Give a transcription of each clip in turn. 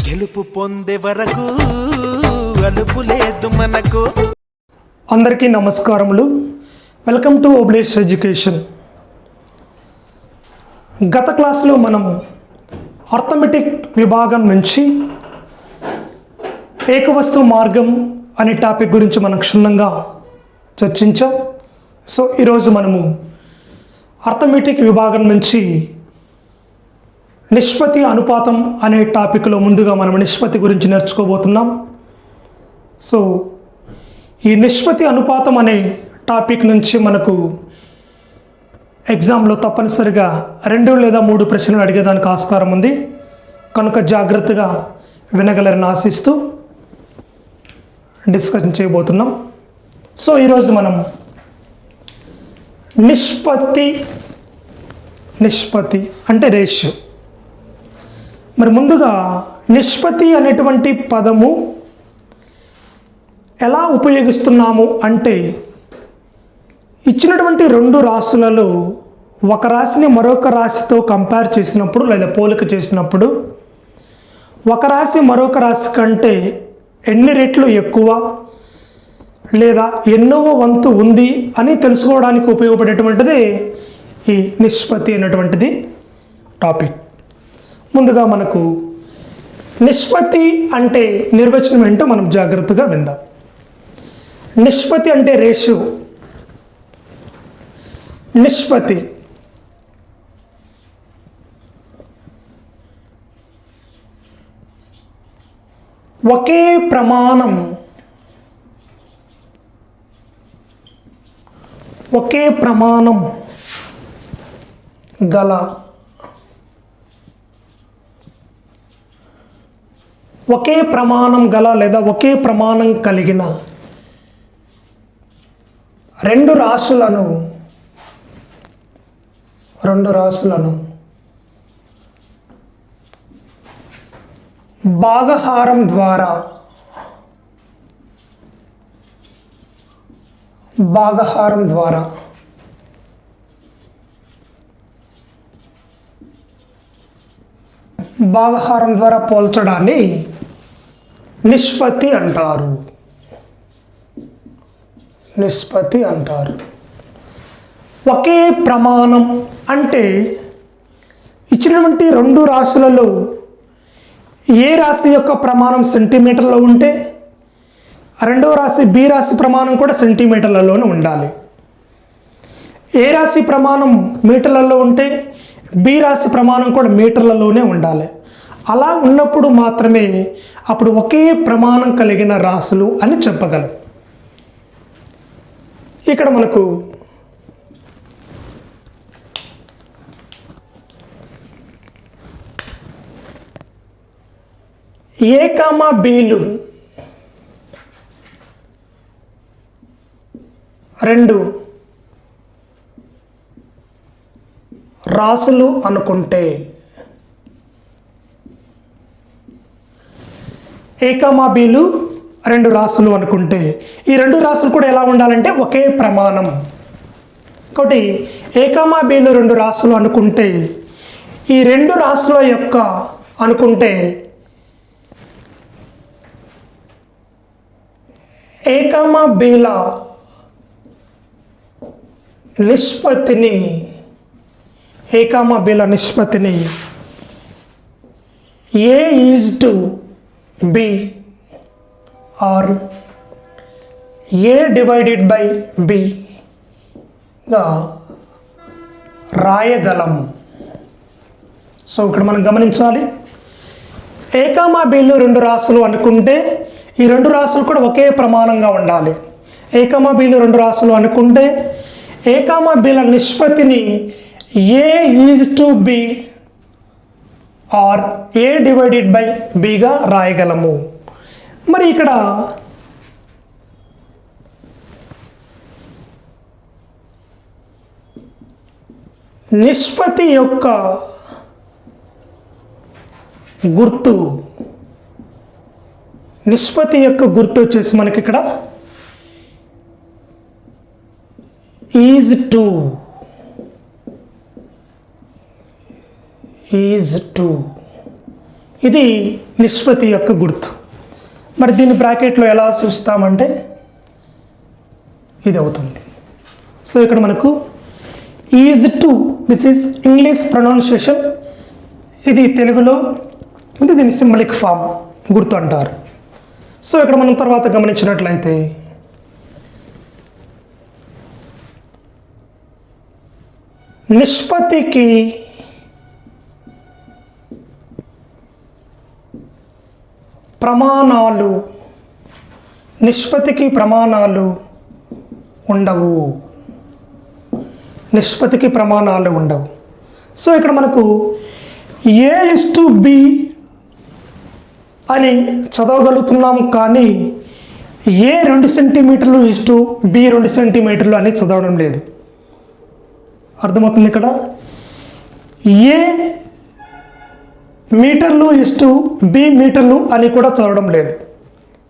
గెలుపు పొందే వరకు అలుపు లేదు మనకు. అందరికీ నమస్కారములు. Welcome to Obulesh education. గత క్లాస్లో మనం అర్థమెటిక్ విభాగం నుంచి ఏకవస్తు మార్గం అనే టాపిక్ గురించి మనం క్షుణ్ణంగా చర్చించాం. సో ఈరోజు మనము అర్థమెటిక్ విభాగం నుంచి నిష్పత్తి అనుపాతం అనే టాపిక్లో ముందుగా మనం నిష్పత్తి గురించి నేర్చుకోబోతున్నాం. సో ఈ నిష్పత్తి అనుపాతం అనే టాపిక్ నుంచి మనకు ఎగ్జామ్లో తప్పనిసరిగా 2 లేదా 3 ప్రశ్నలు అడిగేదానికి ఆస్కారం ఉంది. కనుక జాగ్రత్తగా వినగలరని ఆశిస్తూ డిస్కషన్ చేయబోతున్నాం. సో ఈరోజు మనం నిష్పత్తి అంటే రేషియో. మరి ముందుగా నిష్పత్తి అనేటువంటి పదము ఎలా ఉపయోగిస్తున్నాము అంటే, ఇచ్చినటువంటి 2 రాశులలో ఒక రాశిని మరొక రాశితో కంపేర్ చేసినప్పుడు లేదా పోలిక చేసినప్పుడు ఒక రాశి మరొక రాశి కంటే ఎన్ని రెట్లు ఎక్కువ లేదా ఎన్నవ వంతు ఉంది అని తెలుసుకోవడానికి ఉపయోగపడేటువంటిది ఈ నిష్పత్తి అనేటువంటిది టాపిక్. ముందుగా మనకు నిష్పత్తి అంటే నిర్వచనం ఏంటో మనం జాగ్రత్తగా విందాం. నిష్పత్తి అంటే రేషియో. నిష్పత్తి ఒకే ప్రమాణం గల లేదా ఒకే ప్రమాణం కలిగిన 2 రాశులను భాగహారం ద్వారా పోల్చడాన్ని నిష్పత్తి అంటారు. ఒకే ప్రమాణం అంటే ఇచ్చినటువంటి 2 రాశులలో ఏ రాశి యొక్క ప్రమాణం సెంటీమీటర్లో ఉంటే రెండవ రాశి బి రాశి ప్రమాణం కూడా సెంటీమీటర్లలోనే ఉండాలి. ఏ రాశి ప్రమాణం మీటర్లలో ఉంటే బి రాశి ప్రమాణం కూడా మీటర్లలోనే ఉండాలి. అలా ఉన్నప్పుడు మాత్రమే అప్పుడు ఒకే ప్రమాణం కలిగిన రాశులు అని చెప్పగలం. ఇక్కడ మనకు ఏ కామా బీలు 2 రాశులు అనుకుంటే, ఏ కామా బీలు 2 రాశులు అనుకుంటే ఈ 2 రాశులు కూడా ఎలా ఉండాలంటే ఒకే ప్రమాణం. కాబట్టి ఏ కామా బీలు 2 రాశులు అనుకుంటే ఈ 2 రాశుల యొక్క అనుకుంటే ఏ కామా బీల నిష్పత్తిని A is to B or A divided by B గా రాయగలం. సో ఇక్కడ మనం గమనించాలి, ఏ కామా బీలు 2 రాశులు అనుకుంటే ఈ 2 రాశులు కూడా ఒకే ప్రమాణంగా ఉండాలి. ఏ కామా బీలు 2 రాశులు అనుకుంటే ఏ కామా బీల నిష్పత్తిని A is to B or A divided by బిగా రాయగలము. మరి ఇక్కడ నిష్పత్తి యొక్క గుర్తు వచ్చేసి మనకి ఇక్కడ ఈజ్ టు ఇది నిష్పత్తి యొక్క గుర్తు. మరి దీన్ని బ్రాకెట్లో ఎలా చూస్తామంటే ఇది అవుతుంది. సో ఇక్కడ మనకు is to, this is English pronunciation, ఇది తెలుగులో ఇది దీన్ని సింబలిక్ ఫామ్ గుర్తు అంటారు. సో ఇక్కడ మనం తర్వాత గమనించినట్లయితే నిష్పత్తికి ప్రమాణాలు, నిష్పత్తికి ప్రమాణాలు ఉండవు, నిష్పత్తికి ప్రమాణాలు ఉండవు. సో ఇక్కడ మనకు A:B అని చదవగలుగుతున్నాము, కానీ A 2 సెంటీమీటర్లు B 2 సెంటీమీటర్లు అని చదవడం లేదు. అర్థమవుతుంది? ఇక్కడ A మీటర్లు B మీటర్లు అని కూడా చదవడం లేదు.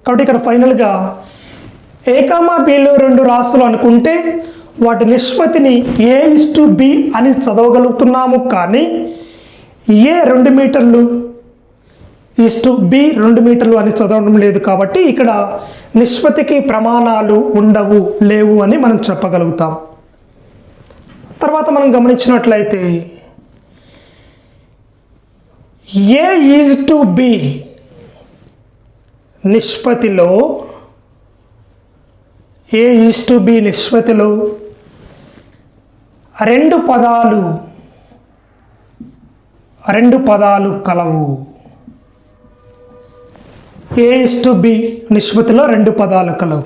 కాబట్టి ఇక్కడ ఫైనల్గా A,Bలో 2 రాసులు అనుకుంటే వాటి నిష్పత్తిని A:B అని చదవగలుగుతున్నాము, కానీ A 2 మీటర్లు B 2 మీటర్లు అని చదవడం లేదు. కాబట్టి ఇక్కడ నిష్పత్తికి ప్రమాణాలు ఉండవు, లేవు అని మనం చెప్పగలుగుతాం. తర్వాత మనం గమనించినట్లయితే A:B నిష్పత్తిలో, A:B నిష్పత్తిలో 2 పదాలు కలవు. A:B నిష్పత్తిలో 2 పదాలు కలవు.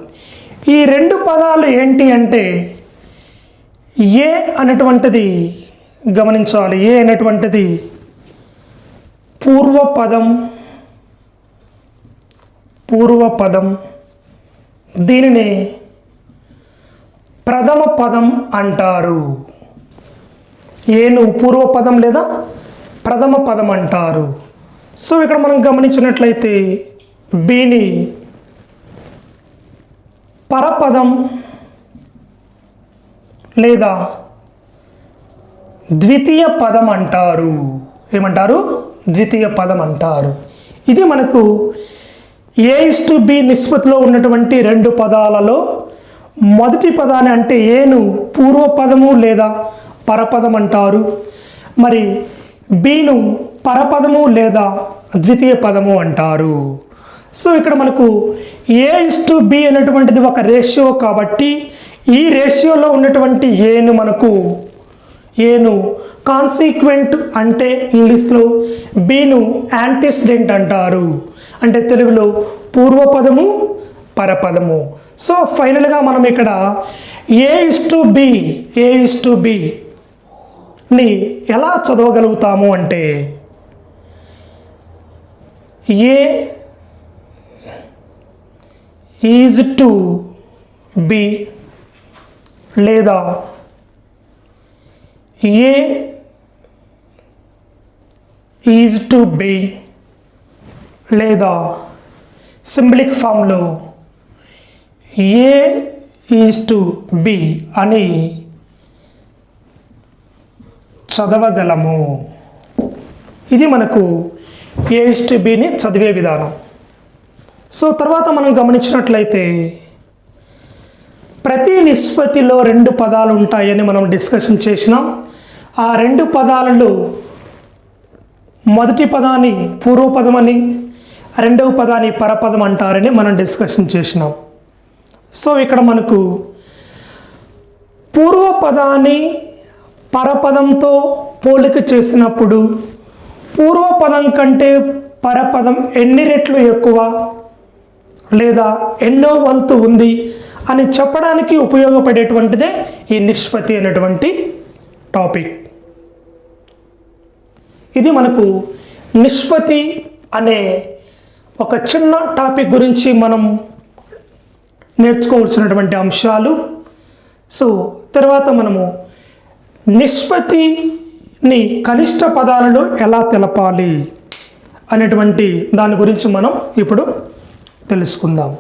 ఈ 2 పదాలు ఏంటి అంటే A అనేటువంటిది గమనించాలి. A అనేటువంటిది పూర్వపదం, దీనిని ప్రథమ పదం అంటారు. ఏను పూర్వపదం లేదా ప్రథమ పదం అంటారు. సో ఇక్కడ మనం గమనించినట్లయితే బిని పరపదం లేదా ద్వితీయ పదం అంటారు. ఏమంటారు? ద్వితీయ పదం అంటారు. ఇది మనకు A:B నిష్పత్తిలో ఉన్నటువంటి 2 పదాలలో మొదటి పదాన్ని అంటే ఏను పూర్వపదము లేదా పరపదం అంటారు. మరి బీను పరపదము లేదా ద్వితీయ పదము అంటారు. సో ఇక్కడ మనకు A:B అనేటువంటిది ఒక రేషియో, కాబట్టి ఈ రేషియోలో ఉన్నటువంటి ఏను కాన్సిక్వెంట్ అంటే ఇంగ్లీష్లో, బీను యాంటీసిడెంట్ అంటారు, అంటే తెలుగులో పూర్వపదము పరపదము. సో ఫైనల్గా మనం ఇక్కడ A:B ని ఎలా చదవగలుగుతాము అంటే A:B లేదా A:B లేదా సింబలిక్ ఫామ్లో A:B అని చదవగలము. ఇది మనకు A:Bని చదివే విధానం. సో తర్వాత మనం గమనించినట్లయితే ప్రతి నిష్పత్తిలో 2 పదాలు ఉంటాయని మనం డిస్కషన్ చేసినాం. ఆ 2 పదాలలో మొదటి పదాన్ని పూర్వపదం అని, రెండవ పదాన్ని పరపదం అంటారని మనం డిస్కషన్ చేసినాం. సో ఇక్కడ మనకు పూర్వపదాన్ని పరపదంతో పోలిక చేసినప్పుడు పూర్వపదం కంటే పరపదం ఎన్ని రెట్లు ఎక్కువ లేదా ఎన్నో వంతు ఉంది అని చెప్పడానికి ఉపయోగపడేటువంటిదే ఈ నిష్పత్తి అనేటువంటి టాపిక్. ఇది మనకు నిష్పత్తి అనే ఒక చిన్న టాపిక్ గురించి మనం నేర్చుకోవాల్సినటువంటి అంశాలు. సో తర్వాత మనము నిష్పత్తిని కనిష్ట పదాలలో ఎలా తెలపాలి అనేటువంటి దాని గురించి మనం ఇప్పుడు తెలుసుకుందాం.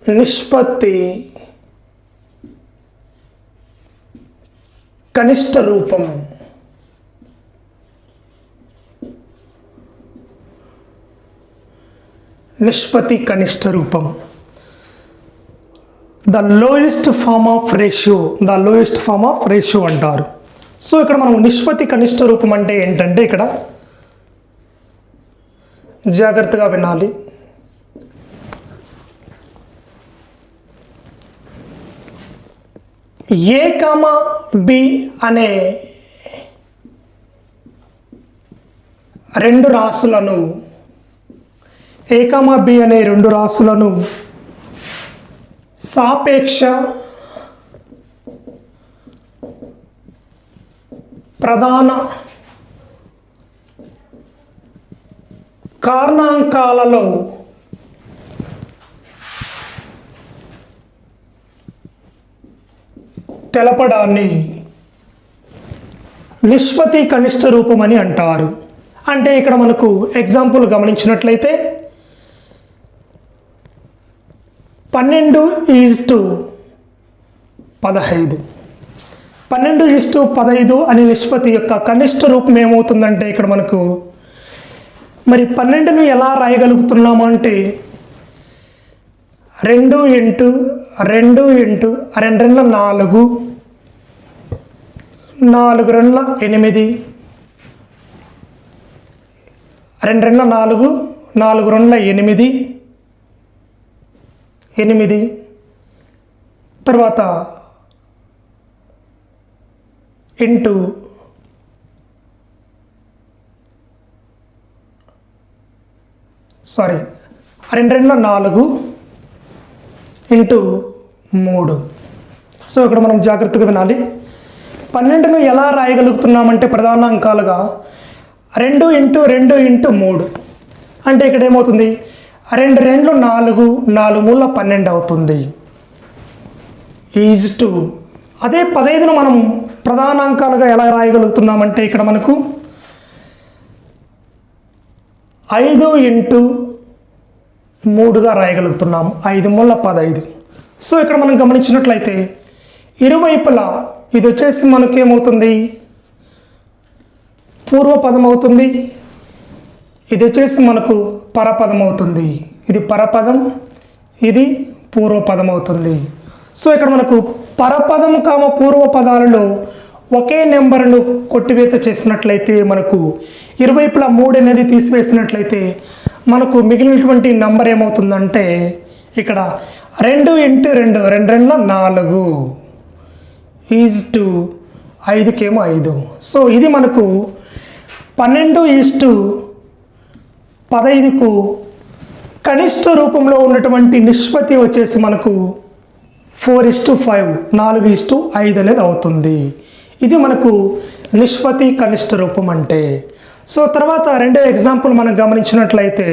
నిష్పత్తి కనిష్ట రూపం. నిష్పత్తి కనిష్ట రూపం. The lowest form of ratio, the lowest form of ratio అంటారు. సో ఇక్కడ మనం నిష్పత్తి కనిష్ట రూపం అంటే ఏంటంటే ఇక్కడ జాగ్రత్తగా వినాలి. ఏ కామా బి అనే రెండు రాశులను, ఏ కామా బి అనే రెండు రాశులను సాపేక్ష ప్రధాన కారణాంకాలలో తెలపడాన్ని నిష్పత్తి కనిష్ట రూపం అని అంటారు. అంటే ఇక్కడ మనకు ఎగ్జాంపుల్ గమనించినట్లయితే 12:15, 12:15 అనే నిష్పత్తి యొక్క కనిష్ట రూపం ఏమవుతుందంటే ఇక్కడ మనకు మరి 12ను ఎలా రాయగలుగుతున్నాము అంటే 2 × 2 × 2 2 4, 4 2 8, 2 4, 4 2 8, తర్వాత ఇంటూ 2 2 4 ఇంటూ 3. సో ఇక్కడ మనం జాగ్రత్తగా వినాలి. 12ను ఎలా రాయగలుగుతున్నామంటే ప్రధాన అంకాలుగా 2 × 2 × 3 అంటే ఇక్కడ ఏమవుతుంది 2 2 4, 4 3 12 అవుతుంది. ఈజ్ టు అదే 15ను మనం ప్రధాన అంకాలుగా ఎలా రాయగలుగుతున్నామంటే ఇక్కడ మనకు 5 × 3గా రాయగలుగుతున్నాము. 5 3 15. సో ఇక్కడ మనం గమనించినట్లయితే ఇరువైపులా ఇది వచ్చేసి మనకి ఏమవుతుంది పూర్వపదం అవుతుంది, ఇది వచ్చేసి మనకు పరపదం అవుతుంది. ఇది పరపదం, ఇది పూర్వపదం అవుతుంది. సో ఇక్కడ మనకు పరపదం కామ పూర్వపదాలలో ఒకే నెంబర్ను కొట్టివేత చేసినట్లయితే మనకు ఇరువైపులా 3 అనేది తీసివేసినట్లయితే మనకు మిగిలినటువంటి నంబర్ ఏమవుతుందంటే ఇక్కడ 2 × 2 2 4 ఈజ్ టు 5కేమో 5. సో ఇది మనకు 12:15కు కనిష్ట రూపంలో ఉన్నటువంటి నిష్పత్తి వచ్చేసి మనకు 4:5, 4:5 అనేది అవుతుంది. ఇది మనకు నిష్పత్తి కనిష్ట రూపం అంటే. సో తర్వాత రెండో ఎగ్జాంపుల్ మనం గమనించినట్లయితే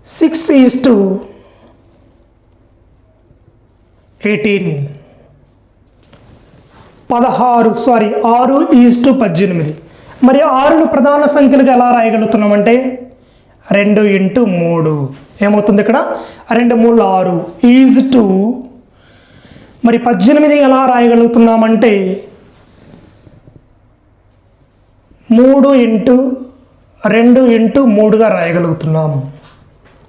6:18, 6:18. మరి 6ను ప్రధాన సంఖ్యలుగా ఎలా రాయగలుగుతున్నామంటే 2 × 3 ఏమవుతుంది ఇక్కడ 2 3 6 ఈజ్ టు మరి 18 ఎలా రాయగలుగుతున్నామంటే 3 × 2 × 3గా రాయగలుగుతున్నాము.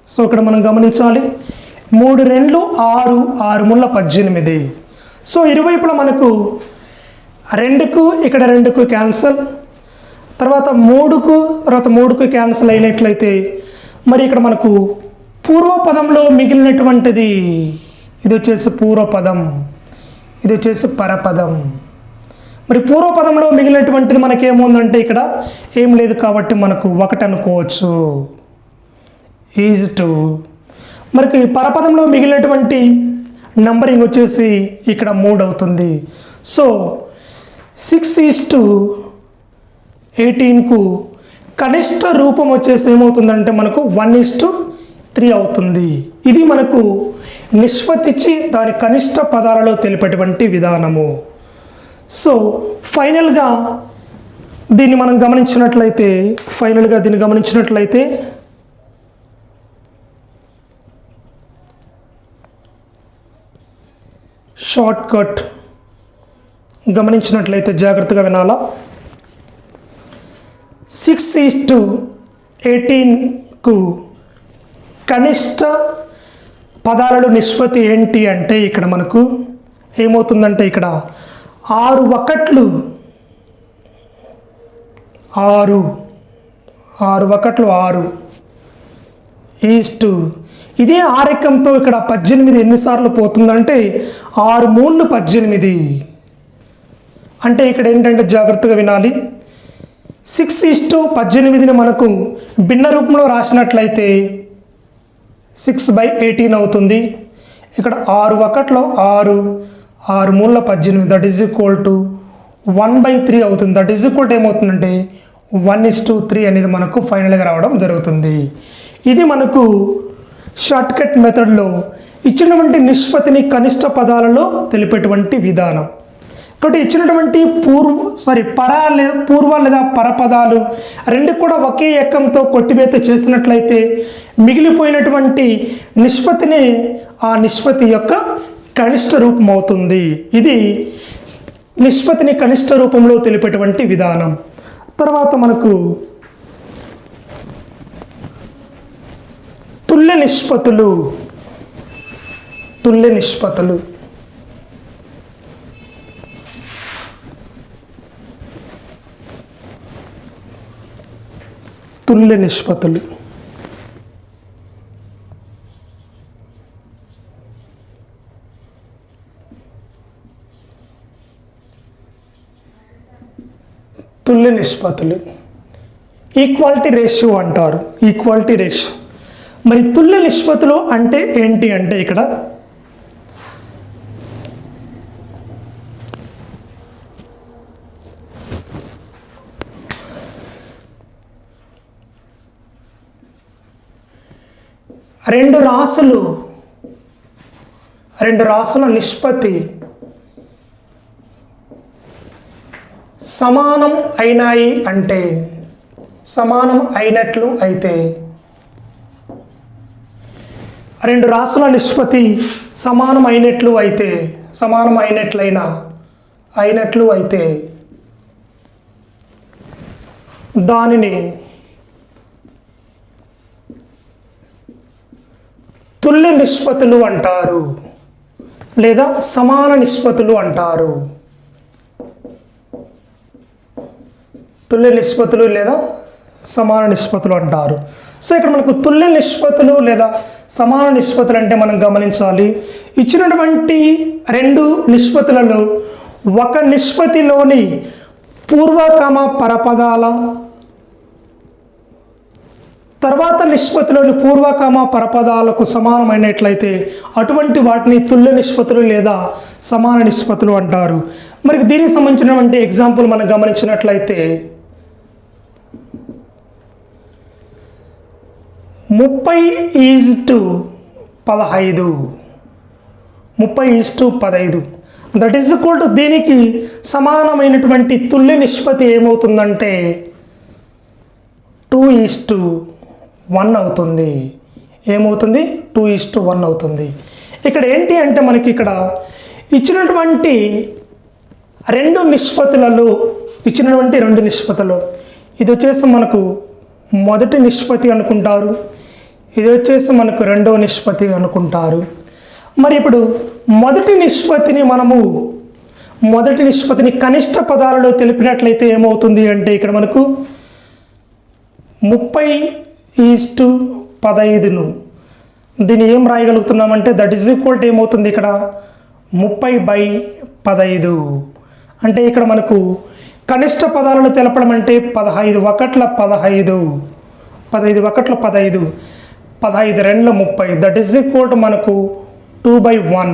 సో ఇక్కడ మనం గమనించాలి 3 2 6, 6 3 18. సో ఇరువైపులా మనకు 2కు ఇక్కడ 2కు క్యాన్సల్, తర్వాత 3కు క్యాన్సిల్ అయినట్లయితే మరి ఇక్కడ మనకు పూర్వపదంలో మిగిలినటువంటిది ఇది వచ్చేసి పూర్వపదం, ఇది వచ్చేసి పరపదం. మరి పూర్వపదంలో మిగిలినటువంటిది మనకేముందంటే ఇక్కడ ఏం లేదు కాబట్టి మనకు 1 అనుకోవచ్చు. ఈజ్ టు మనకి పరపదంలో మిగిలినటువంటి నంబరింగ్ వచ్చేసి ఇక్కడ 3 అవుతుంది. సో 6:18కు కనిష్ట రూపం వచ్చేసి ఏమవుతుందంటే మనకు 1:3 అవుతుంది. ఇది మనకు నిష్పత్తిచ్చి దాని కనిష్ట పదాలలో తెలిపేటువంటి విధానము. సో ఫైనల్గా దీన్ని మనం గమనించినట్లయితే షార్ట్ కట్ గమనించినట్లయితే జాగ్రత్తగా వినాలా. 6:18కు కనిష్ట పదాలలో నిష్పత్తి ఏంటి అంటే ఇక్కడ మనకు ఏమవుతుందంటే ఇక్కడ 6 ఒకట్లు 6 ఈస్టు ఇదే ఆరేకంతో ఇక్కడ 18 ఎన్నిసార్లు పోతుందంటే 6 మూళ్ళు 18. అంటే ఇక్కడ ఏంటంటే జాగ్రత్తగా వినాలి. 6:18ని మనకు భిన్న రూపంలో రాసినట్లయితే 6/18 అవుతుంది. ఇక్కడ 6 ఒకట్లో 6 మూళ్ళ 18 దట్ ఈజ్ ఈక్వల్ టు 1/3 అవుతుంది. దట్ ఈజ్ ఈక్వల్ టు ఏమవుతుందంటే 1:3 అనేది మనకు ఫైనల్గా రావడం జరుగుతుంది. ఇది మనకు షార్ట్ కట్ మెథడ్లో ఇచ్చినటువంటి నిష్పత్తిని కనిష్ట పదాలలో తెలిపేటువంటి విధానం. కాబట్టి ఇచ్చినటువంటి పూర్వ లేదా పరపదాలు రెండు కూడా ఒకే ఏకంతో కొట్టివేత చేసినట్లయితే మిగిలిపోయినటువంటి నిష్పత్తిని ఆ నిష్పత్తి యొక్క కనిష్ట రూపం అవుతుంది. ఇది నిష్పత్తిని కనిష్ట రూపంలో తెలిపేటువంటి విధానం. తర్వాత మనకు తుల్య నిష్పత్తులు. తుల్య నిష్పత్తులు తుల్య నిష్పత్తులు తుల్య నిష్పత్తులు ఈక్వాలిటీ రేషియో అంటారు. Equality ratio. మరి తుల్య నిష్పత్తులు అంటే ఏంటి అంటే ఇక్కడ రెండు రాసుల నిష్పత్తి సమానం అయినాయి అంటే సమానం అయినట్లు అయితే రెండు రాసుల నిష్పత్తి సమానం అయినట్లు అయితే దానిని తుల్య నిష్పత్తులు అంటారు లేదా సమాన నిష్పత్తులు అంటారు. తుల్య నిష్పత్తులు లేదా సమాన నిష్పత్తులు అంటారు. సో ఇక్కడ మనకు తుల్య నిష్పత్తులు లేదా సమాన నిష్పత్తులు అంటే మనం గమనించాలి. ఇచ్చినటువంటి రెండు నిష్పత్తులలో ఒక నిష్పత్తిలోని పూర్వకామ పరపదాల తర్వాత నిష్పత్తిలోని పూర్వకామ పరపదాలకు సమానమైనట్లయితే అటువంటి వాటిని తుల్య నిష్పత్తులు లేదా సమాన నిష్పత్తులు అంటారు. మరి దీనికి సంబంధించినటువంటి ఎగ్జాంపుల్ మనం గమనించినట్లయితే 30:15 దట్ ఈజ్ ఈక్వల్ టు దీనికి సమానమైనటువంటి తుల్య నిష్పత్తి ఏమవుతుందంటే 2:1 అవుతుంది. ఏమవుతుంది? 2:1 అవుతుంది. ఇక్కడ ఏంటి అంటే మనకి ఇక్కడ ఇచ్చినటువంటి రెండు నిష్పత్తులు ఇది వచ్చేసి మనకు మొదటి నిష్పత్తి అనుకుంటారు, ఇది వచ్చేసి మనకు రెండవ నిష్పత్తి అనుకుంటారు. మరి ఇప్పుడు మొదటి నిష్పత్తిని కనిష్ట పదాలలో తెలిపినట్లయితే ఏమవుతుంది అంటే ఇక్కడ మనకు 30:15ను దీన్ని ఏం రాయగలుగుతున్నామంటే దట్ ఈజ్ ఈక్వల్ టు ఏమవుతుంది ఇక్కడ 30/15. అంటే ఇక్కడ మనకు కనిష్ట పదాలను తెలపడం అంటే 15 ఒకట్ల 15 15 ఒకట్ల 15 15 రెండ్ల 30 దట్ ఈజ్ ఈక్వల్ టు మనకు 2/1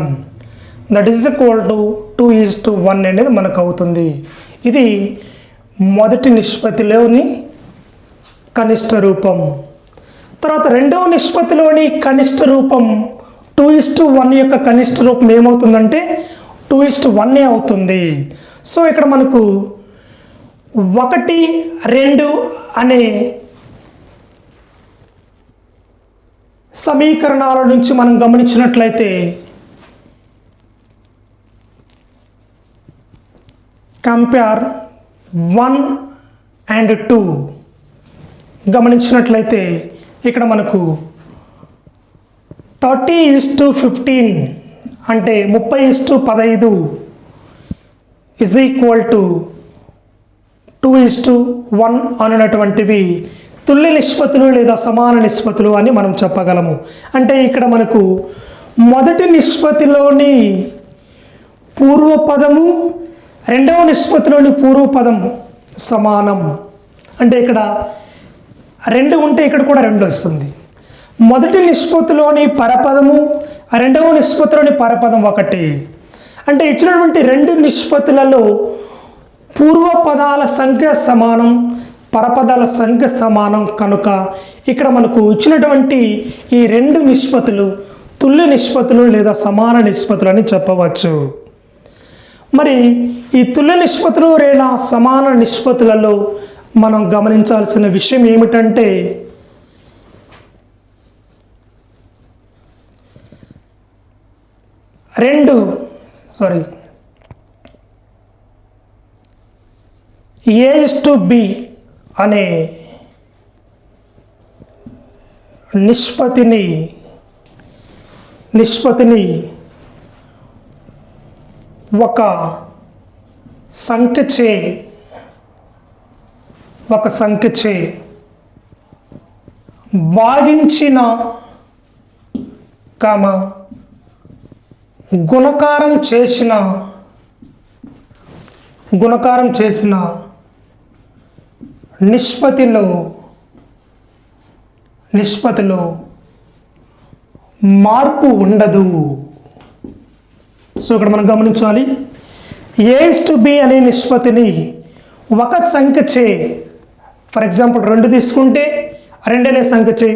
దట్ ఈజ్ ఈక్వల్ టు 2:1 అనేది మనకు అవుతుంది. ఇది మొదటి నిష్పత్తిలోని కనిష్ట రూపం. తర్వాత రెండవ నిష్పత్తిలోని కనిష్ట రూపం 2:1 యొక్క కనిష్ట రూపం ఏమవుతుందంటే 2:1 అవుతుంది. సో ఇక్కడ మనకు 1, 2 అనే సమీకరణాల నుంచి మనం గమనించినట్లయితే కంపేర్ 1 and 2 గమనించినట్లయితే ఇక్కడ మనకు 30:15 అంటే 30:15 ఇజ్ ఈక్వల్ టు 2:1 అనేటువంటివి తుల్య నిష్పత్తులు లేదా సమాన నిష్పత్తులు అని మనం చెప్పగలము. అంటే ఇక్కడ మనకు మొదటి నిష్పత్తిలోని పూర్వపదము రెండవ నిష్పత్తిలోని పూర్వపదం సమానం. అంటే ఇక్కడ 2 ఉంటే ఇక్కడ కూడా 2 వస్తుంది. మొదటి నిష్పత్తిలోని పరపదము రెండవ నిష్పత్తిలోని పరపదం 1. అంటే ఇచ్చినటువంటి 2 నిష్పత్తులలో పూర్వపదాల సంఖ్య సమానం, పరపదాల సంఖ్య సమానం కనుక ఇక్కడ మనకు ఇచ్చినటువంటి ఈ 2 నిష్పత్తులు తుల్య నిష్పత్తులు లేదా సమాన నిష్పత్తులు అని చెప్పవచ్చు. మరి ఈ తుల్య నిష్పత్తులు లేదా సమాన నిష్పత్తులలో మనం గమనించాల్సిన విషయం ఏమిటంటే A:B అనే నిష్పత్తిని ఒక సంఖ్యచే భాగించిన గుణకారం చేసిన నిష్పత్తిలో మార్పు ఉండదు. సో ఇక్కడ మనం గమనించాలి, A:B అనే నిష్పత్తిని ఒక సంఖ్యచే, ఫర్ ఎగ్జాంపుల్ 2 తీసుకుంటే 2 అనే సంఖ్యచే,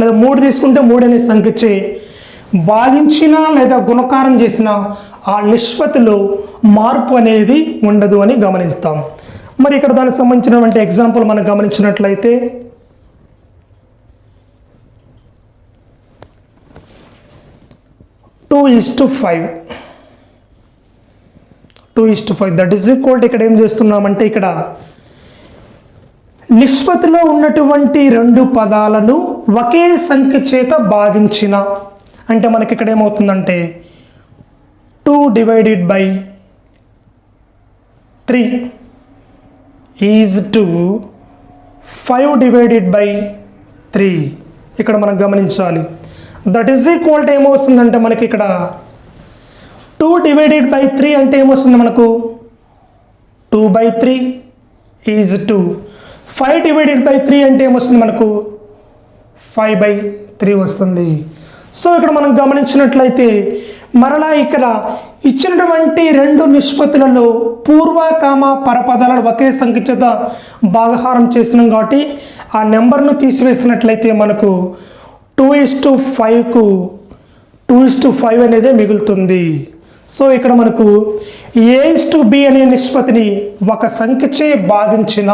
లేదా 3 తీసుకుంటే 3 అనే సంఖ్యచే భాగించిన లేదా గుణకారం చేసిన ఆ నిష్పత్తిలో మార్పు అనేది ఉండదు అని గమనిస్తాం. మరి ఇక్కడ దానికి సంబంధించినటువంటి ఎగ్జాంపుల్ మనం గమనించినట్లయితే 2:5 దట్ ఈజ్ ఈక్వల్ టు ఇక్కడ ఏం చేస్తున్నామంటే ఇక్కడ నిష్పత్తిలో ఉన్నటువంటి 2 పదాలను ఒకే సంఖ్య చేత భాగించిన, అంటే మనకి ఇక్కడ ఏమవుతుందంటే 2/3 ఈజ్ టు 5/3. ఇక్కడ మనం గమనించాలి, దట్ ఈజ్ ఈక్వల్ టు ఏమవుతుందంటే మనకి ఇక్కడ 2/3 అంటే ఏమొస్తుంది మనకు 2/3 ఈజ్ టు 5/3 అంటే ఏమొస్తుంది మనకు 5/3 వస్తుంది. సో ఇక్కడ మనం గమనించినట్లయితే మరలా ఇక్కడ ఇచ్చినటువంటి 2 నిష్పత్తులలో పరపదాలను ఒకే సంఖ్య చేత భాగహారం చేసినాం కాబట్టి ఆ నెంబర్ను తీసివేసినట్లయితే మనకు 2:5కు 2:5 అనేది మిగులుతుంది. సో ఇక్కడ మనకు A:B అనే నిష్పత్తిని ఒక సంఖ్యచే భాగించిన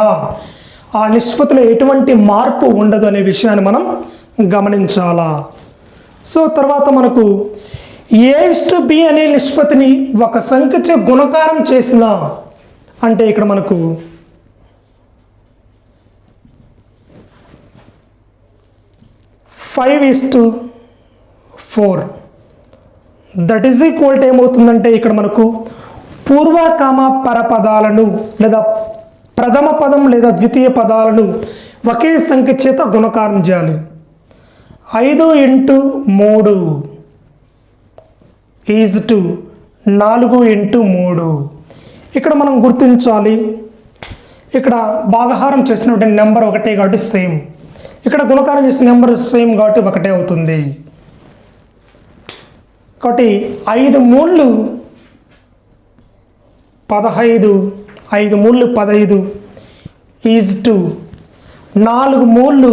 ఆ నిష్పత్తిలో ఎటువంటి మార్పు ఉండదు అనే విషయాన్ని మనం గమనించాలా. సో తర్వాత మనకు A:B అనే నిష్పత్తిని ఒక సంఖ్యచే గుణకారం చేసిన, అంటే ఇక్కడ మనకు 5:4 దట్ ఈజ్ ఈక్వల్ టు ఏమవుతుందంటే ఇక్కడ మనకు పరపదాలను లేదా ప్రథమ పదం లేదా ద్వితీయ పదాలను ఒకే సంఖ్య చేత గుణకారం చేయాలి. 5x3 is to 4x3. ఇక్కడ మనం గుర్తించాలి, ఇక్కడ భాగహారం చేసినటువంటి నెంబర్ ఒకటే కాబట్టి సేమ్, ఇక్కడ గుణకారం చేసిన నెంబర్ సేమ్ కాబట్టి ఒకటే అవుతుంది. కాబట్టి 5 మూళ్ళు 15, 5 మూళ్ళు 15 ఈజ్ టు 4 మూళ్ళు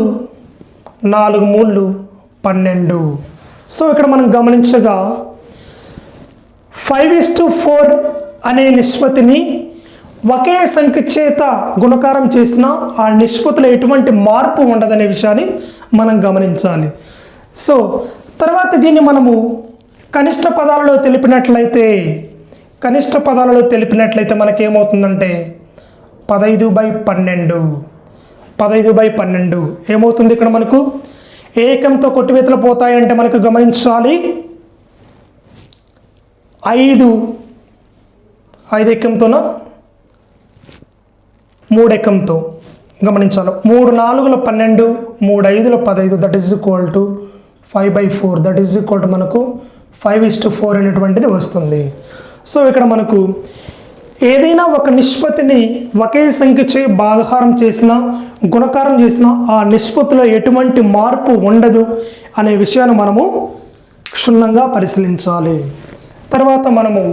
12. సో ఇక్కడ మనం గమనించగా 5:4 అనే నిష్పత్తిని ఒకే సంఖ్య చేత గుణకారం చేసిన ఆ నిష్పత్తిలో ఎటువంటి మార్పు ఉండదనే విషయాన్ని మనం గమనించాలి. సో తర్వాత దీన్ని మనము కనిష్ట పదాలలో తెలిపినట్లయితే కనిష్ట పదాలలో తెలిపినట్లయితే మనకి ఏమవుతుందంటే 15/12. 15/12 ఏమవుతుంది ఇక్కడ మనకు ఏకంతో కొట్టివేతలు పోతాయంటే మనకు గమనించాలి 5 ఎకంతోన 3 ఎకంతో గమనించాలి. 3 4 12, 3 5 15, that is equal to 5/4, that is equal to మనకు 5:4 అనేటువంటిది వస్తుంది. సో ఇక్కడ మనకు ఏదైనా ఒక నిష్పత్తిని ఒకే సంఖ్యచే భాగాహారం చేసినా గుణకారం చేసినా ఆ నిష్పత్తిలో ఎటువంటి మార్పు ఉండదు అనే విషయాన్ని మనము క్షుణ్ణంగా పరిశీలించాలి. తర్వాత మనము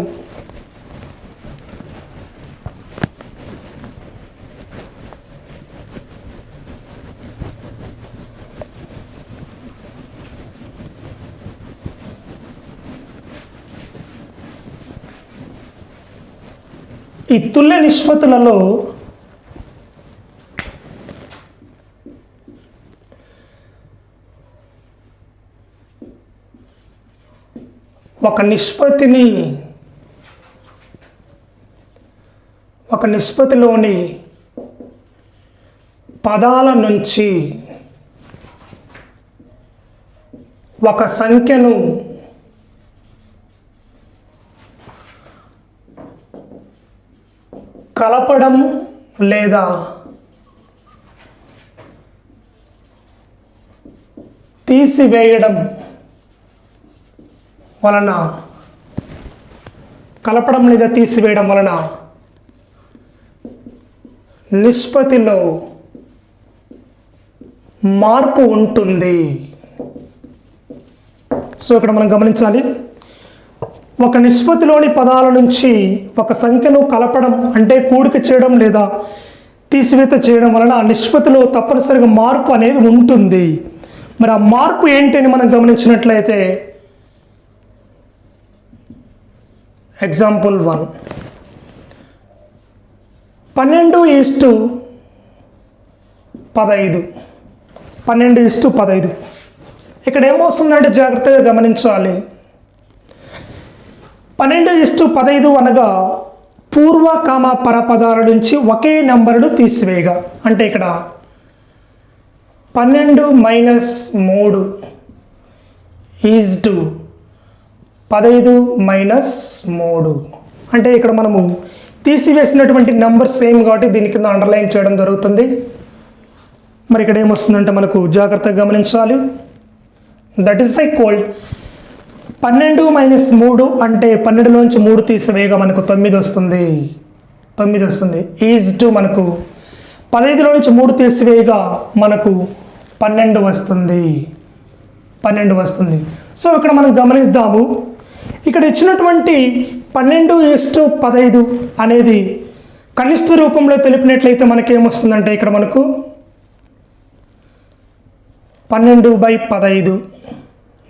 ఈ తుల్య నిష్పత్తులలో ఒక నిష్పత్తిలోని పదాల నుంచి ఒక సంఖ్యను కలపడం లేదా తీసివేయడం వలన నిష్పత్తిలో మార్పు ఉంటుంది. సో ఇక్కడ మనం గమనించాలి, ఒక నిష్పత్తిలోని పదాల నుంచి ఒక సంఖ్యను కలపడం అంటే కూడిక చేయడం లేదా తీసివేత చేయడం వలన ఆ నిష్పత్తిలో తప్పనిసరిగా మార్పు అనేది ఉంటుంది. మరి ఆ మార్పు ఏంటి అని మనం గమనించినట్లయితే ఎగ్జాంపుల్ 1, 12:15. 12:15 ఇక్కడ ఏమొస్తుందంటే జాగ్రత్తగా గమనించాలి. 12:15 అనగా పూర్వ పరపదాల నుంచి ఒకే నెంబర్ను తీసివేయగా, అంటే ఇక్కడ 12 - 3 = 15 - 3. అంటే ఇక్కడ మనము తీసివేసినటువంటి నెంబర్ సేమ్ కాబట్టి దీని కింద అండర్లైన్ చేయడం జరుగుతుంది. మరి ఇక్కడ ఏమొస్తుందంటే మనకు జాగ్రత్తగా గమనించాలి, దట్ ఈస్ ఈక్వల్ 12 - 3 అంటే 12లోంచి 3 తీసివేయగా మనకు 9 వస్తుంది. 9 వస్తుంది. = మనకు 15లోంచి 3 తీసివేయగా మనకు 12 వస్తుంది. 12 వస్తుంది. సో ఇక్కడ మనం గమనిద్దాము, ఇక్కడ ఇచ్చినటువంటి 12:15 అనేది కనిష్ట రూపంలో తెలిపినట్లయితే మనకేమొస్తుందంటే ఇక్కడ మనకు 12/15,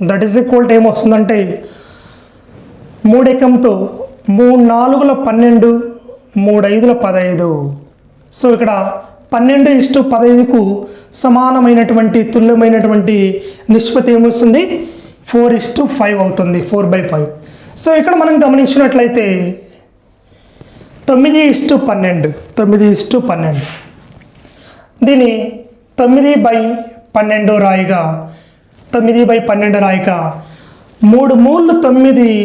దట్ ఈస్ ఈక్వల్ టు ఏమొస్తుందంటే 3 ఎకంతో 3 4 12, 3 5 15. సో ఇక్కడ 12:15కు సమానమైనటువంటి తుల్యమైనటువంటి నిష్పత్తి ఏమొస్తుంది 4:5 అవుతుంది. 4/5. సో ఇక్కడ మనం గమనించినట్లయితే 9:12. 9:12 దీని 9/12 రాయిగా 9/12 రాయిగా 3 మూళ్ళు 9, 3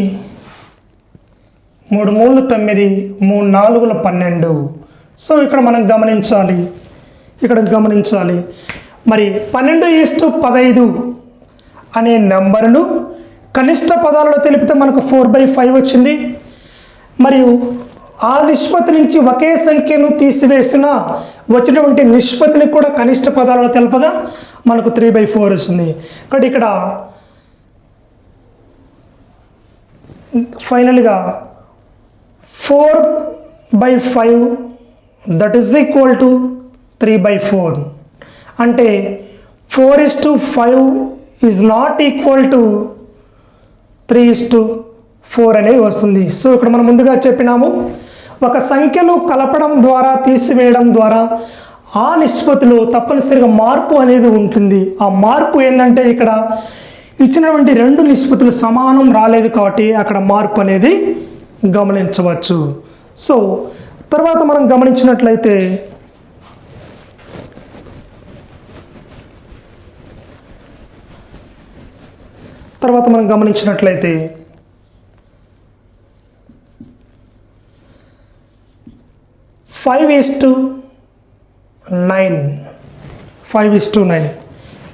మూళ్ళు 9, 3 4 12. సో ఇక్కడ మనం గమనించాలి, మరి 12:15 అనే నెంబర్ను కనిష్ట పదాలలో తెలిపితే మనకు 4/5 వచ్చింది. మరియు ఆ నిష్పత్తి నుంచి ఒకే సంఖ్యను తీసివేసిన వచ్చినటువంటి నిష్పత్తిని కూడా కనిష్ట పదాలలో తెలపగా మనకు 3/4 వస్తుంది. కాబట్టి ఇక్కడ ఫైనల్గా 4/5 దట్ ఈస్ ఈక్వల్ టు 3/4. అంటే 4:5 ఈజ్ నాట్ ఈక్వల్ టు 3:4 అనేది వస్తుంది. సో ఇక్కడ మనం ముందుగా చెప్పినాము, ఒక సంఖ్యను కలపడం ద్వారా తీసివేయడం ద్వారా ఆ నిష్పత్తిలో తప్పనిసరిగా మార్పు అనేది ఉంటుంది. ఆ మార్పు ఏంటంటే ఇక్కడ ఇచ్చినటువంటి 2 నిష్పత్తులు సమానం రాలేదు కాబట్టి అక్కడ మార్పు అనేది గమనించవచ్చు. సో తర్వాత మనం గమనించినట్లయితే తర్వాత మనం గమనించినట్లయితే 5:9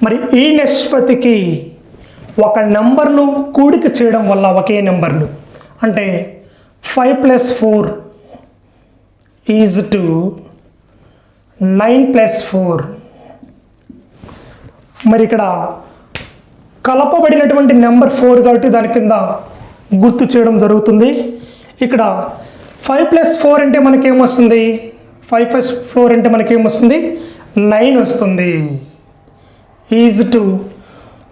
మరి ఈ నిష్పత్తికి ఒక నెంబర్ను కూడిక చేయడం వల్ల ఒకే నెంబర్ను అంటే 5+4 = 9+4 మరి ఇక్కడ కలపబడినటువంటి నెంబర్ 4 కాబట్టి దాని కింద గుర్తు చేయడం జరుగుతుంది. ఇక్కడ 5+4 అంటే మనకేమొస్తుంది, 5+4 అంటే మనకేమొస్తుంది 9 వస్తుంది. =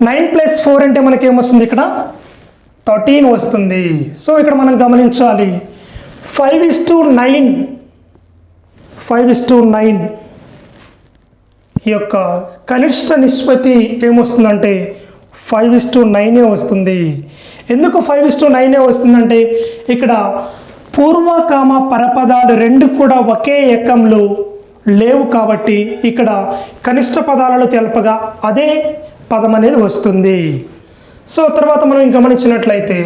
9+4 అంటే మనకేమొస్తుంది ఇక్కడ 13 వస్తుంది. సో ఇక్కడ మనం గమనించాలి 5:9 ఈ యొక్క కనిష్ట నిష్పత్తి ఏమొస్తుందంటే 5:9 వస్తుంది. ఎందుకు 5:9 వస్తుందంటే ఇక్కడ పూర్వ కామ పరపదాలు రెండు కూడా ఒకే ఏకంలో లేవు కాబట్టి ఇక్కడ కనిష్ట పదాలలో తెలపగా అదే పదం అనేది వస్తుంది. సో తర్వాత మనం గమనించినట్లయితే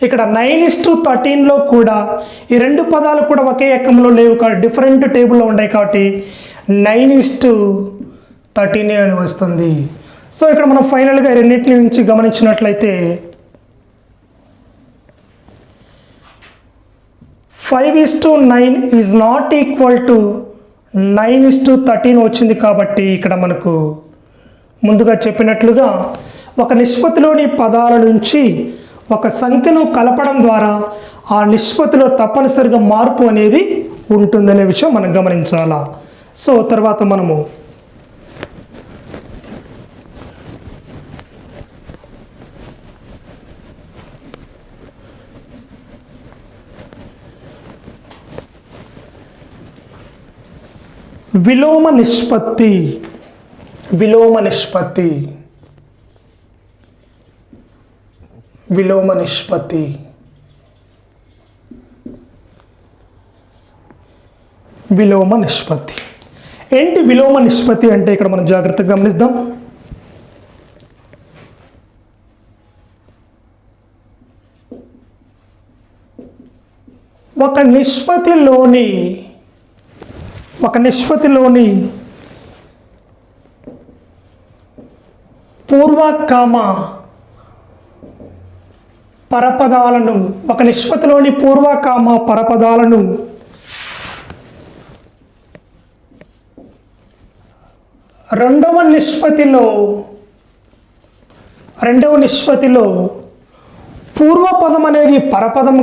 ఇక్కడ 9:13లో కూడా ఈ రెండు పదాలు కూడా ఒకే ఏకంలో లేవు కాబట్టి డిఫరెంట్ టేబుల్లో ఉన్నాయి కాబట్టి 9:13 అని వస్తుంది. సో ఇక్కడ మనం ఫైనల్గా రెండింటి నుంచి గమనించినట్లయితే 5:9 ఈజ్ నాట్ ఈక్వల్ టు 9:13 వచ్చింది కాబట్టి ఇక్కడ మనకు ముందుగా చెప్పినట్లుగా ఒక నిష్పత్తిలోని పదాల నుంచి ఒక సంఖ్యను కలపడం ద్వారా ఆ నిష్పత్తిలో తప్పనిసరిగా మార్పు అనేది ఉంటుందనే విషయం మనం గమనించాలా. సో తర్వాత మనము విలోమ నిష్పత్తి విలోమ నిష్పత్తి ఏంటి విలోమ నిష్పత్తి అంటే ఇక్కడ మనం జాగ్రత్తగా గమనిద్దాం. ఒక నిష్పత్తిలోని పూర్వకామ పరపదాలను రెండవ నిష్పత్తిలో పూర్వపదం అనేది పరపదం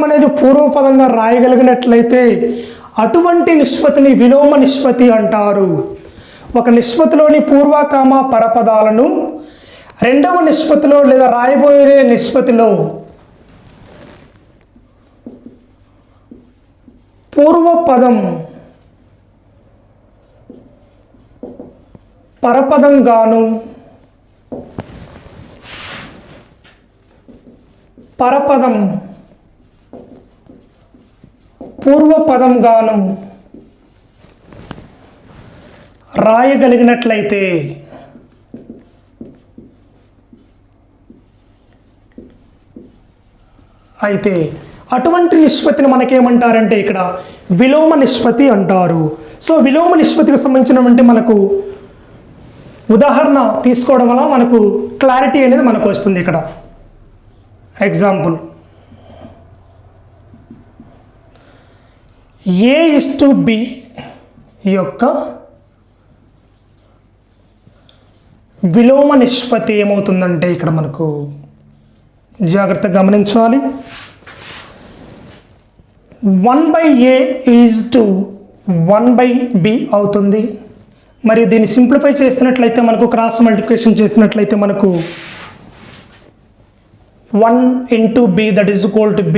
అనేది పూర్వపదంగా రాయగలిగినట్లయితే అటువంటి నిష్పత్తిని విలోమ నిష్పత్తి అంటారు. ఒక నిష్పత్తిలోని పూర్వకామ పరపదాలను రెండవ నిష్పత్తిలో లేదా రాయబోయే నిష్పత్తిలో పూర్వపదం పరపదంగాను పరపదం పూర్వపదంగాను రాయగలిగినట్లయితే అయితే అటువంటి నిష్పత్తిని మనకేమంటారంటే ఇక్కడ విలోమ నిష్పత్తి అంటారు. సో విలోమ నిష్పత్తికి సంబంధించినటువంటి మనకు ఉదాహరణ తీసుకోవడం వల్ల మనకు క్లారిటీ అనేది మనకు వస్తుంది. ఇక్కడ ఎగ్జాంపుల్ A:B యొక్క విలోమ నిష్పత్తి ఏమవుతుందంటే ఇక్కడ మనకు జాగ్రత్తగా గమనించాలి. 1/A = 1/B అవుతుంది. మరి దీన్ని సింప్లిఫై చేసినట్లయితే మనకు క్రాస్ మల్టిప్లికేషన్ చేసినట్లయితే మనకు 1 × B = B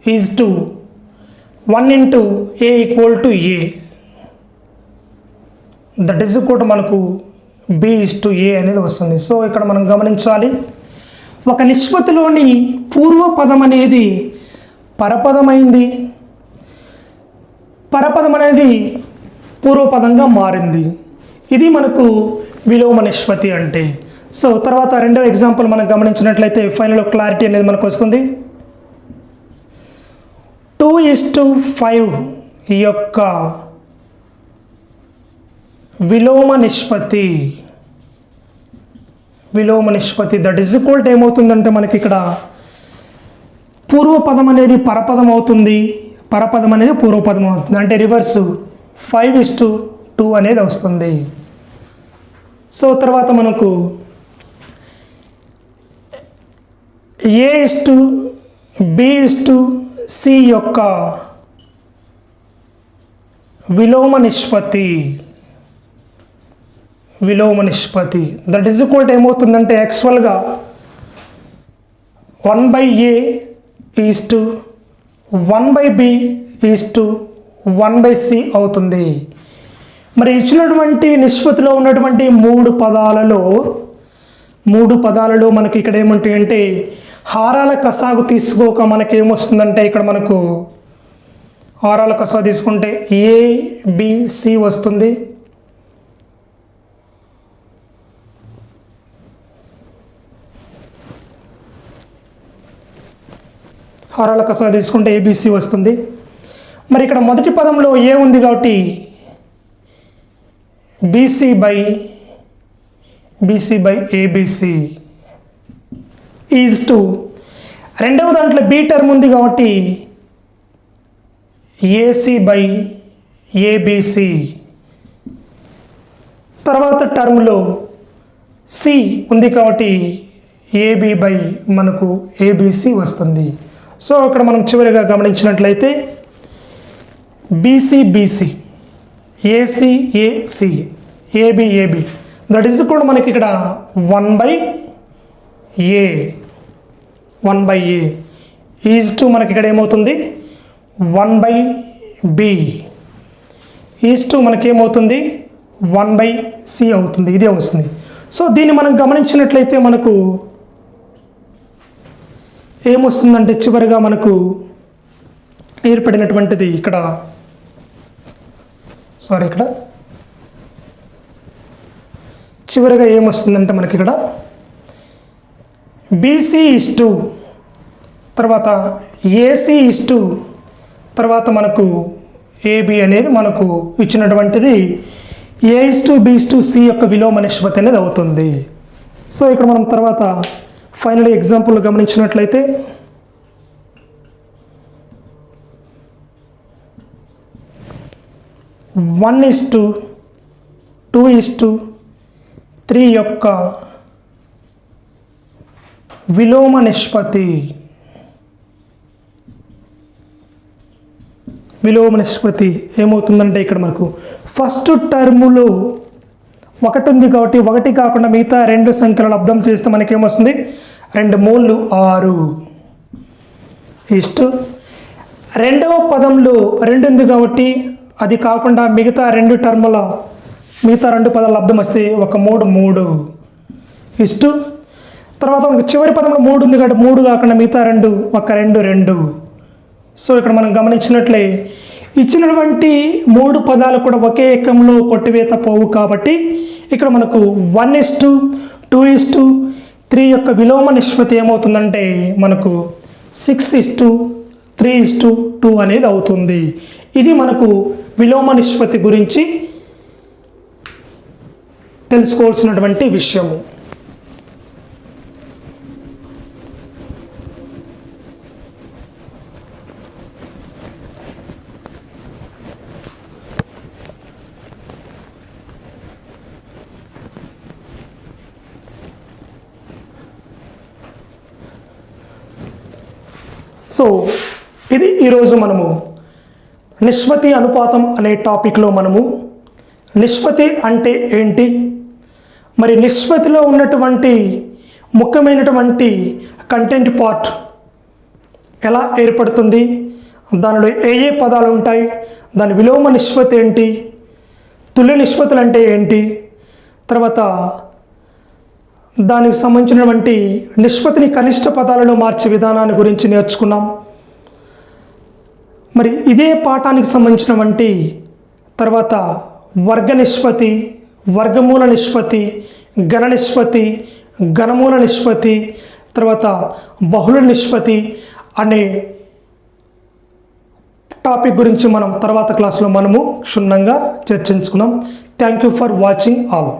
= 1 × A = A మనకు B:A అనేది వస్తుంది. సో ఇక్కడ మనం గమనించాలి ఒక నిష్పత్తిలోని పూర్వపదం అనేది పరపదమైంది, పరపదం అనేది పూర్వపదంగా మారింది. ఇది మనకు విలోమ నిష్పత్తి అంటే. సో తర్వాత రెండవ ఎగ్జాంపుల్ మనం గమనించినట్లయితే ఫైనల్ క్లారిటీ అనేది మనకు వస్తుంది. 2:5 యొక్క విలోమ నిష్పత్తి దట్ ఈజ్ ఈక్వల్ టు ఏమవుతుందంటే మనకి ఇక్కడ పూర్వపదం అనేది పరపదం అవుతుంది, పరపదం అనేది పూర్వపదం అవుతుంది, అంటే రివర్స్ 5:2 అనేది వస్తుంది. సో తర్వాత మనకు A:B:C యొక్క విలోమ నిష్పత్తి దట్ ఈజ్ ఈక్వల్ టు ఏమవుతుందంటే యాక్చువల్గా 1/A:1/B:1/C అవుతుంది. మరి ఇచ్చినటువంటి నిష్పత్తిలో ఉన్నటువంటి మూడు పదాలలో మనకి ఇక్కడ ఏముంటాయి అంటే హారాల కసాగు తీసుకోక మనకి ఏమొస్తుందంటే ఇక్కడ మనకు హారాల కసాగు తీసుకుంటే ABC వస్తుంది. హారాల కసాగు తీసుకుంటే ABC వస్తుంది. మరి ఇక్కడ మొదటి పదంలో A ఉంది కాబట్టి BC by ABC is to, రెండవ దాంట్లో B టర్మ్ ఉంది కాబట్టి AC by ABC, తర్వాత టర్మ్లో C ఉంది కాబట్టి AB by మనకు ABC వస్తుంది. సో ఇక్కడ మనం చివరిగా గమనించినట్లయితే BC AC AB that is కూడా మనకి ఇక్కడ 1/A ఈజ్ టు మనకి ఇక్కడ ఏమవుతుంది 1/B ఈజ్ టు మనకి ఏమవుతుంది 1/C అవుతుంది. ఇదే వస్తుంది. సో దీన్ని మనం గమనించినట్లయితే మనకు ఏమొస్తుందంటే చివరిగా మనకు ఏర్పడినటువంటిది ఇక్కడ చివరిగా ఏమొస్తుందంటే మనకి ఇక్కడ BC:2 తర్వాత AC:2 తర్వాత మనకు AB అనేది మనకు ఇచ్చినటువంటిది A:B:C యొక్క విలోమ నిష్పత్తి అనేది అవుతుంది. సో ఇక్కడ మనం తర్వాత ఫైనల్ ఎగ్జాంపుల్ గమనించినట్లయితే (1:2:3) యొక్క విలోమ నిష్పత్తి ఏమవుతుందంటే ఇక్కడ మనకు ఫస్ట్ టర్ములో 1 ఉంది కాబట్టి 1 కాకుండా మిగతా 2 సంఖ్యలను లబ్ధం చేస్తే మనకి ఏమొస్తుంది 2 మూళ్ళు 6 ఇష్టు రెండవ పదంలో 2 ఉంది కాబట్టి అది కాకుండా మిగతా 2 పదాల లబ్ధం వస్తే 1 3 ఇష్టు తర్వాత మనకు చివరి పదంలో 3 ఉంది కాబట్టి 3 కాకుండా మిగతా 2 2. సో ఇక్కడ మనం గమనించినట్లే ఇచ్చినటువంటి 3 పదాలు కూడా ఒకే ఏకంలో కొట్టివేత పోవు కాబట్టి ఇక్కడ మనకు 1:2:3 యొక్క విలోమ నిష్పత్తి ఏమవుతుందంటే మనకు 6:3:2 అనేది అవుతుంది. ఇది మనకు విలోమ నిష్పత్తి గురించి తెలుసుకోవాల్సినటువంటి విషయము. సో ఇది ఈరోజు మనము నిష్పత్తి అనుపాతం అనే టాపిక్లో మనము నిష్పత్తి అంటే ఏంటి, మరి నిష్పత్తిలో ఉన్నటువంటి ముఖ్యమైనటువంటి కంటెంట్ పార్ట్ ఎలా ఏర్పడుతుంది, దానిలో ఏ పదాలు ఉంటాయి, దాని విలోమ నిష్పత్తి ఏంటి, తుల్య నిష్పత్తులు అంటే ఏంటి, తర్వాత దానికి సంబంధించినటువంటి నిష్పత్తిని కనిష్ట పదాలలో మార్చే విధానాన్ని గురించి నేర్చుకున్నాం. మరి ఇదే పాఠానికి సంబంధించినటువంటి తర్వాత వర్గ నిష్పత్తి, వర్గమూల నిష్పత్తి, ఘన నిష్పత్తి, ఘనమూల నిష్పత్తి, తర్వాత బహుళ నిష్పత్తి అనే టాపిక్ గురించి మనం తర్వాత క్లాస్లో మనము క్షుణ్ణంగా చర్చించుకున్నాం. Thank you for watching all.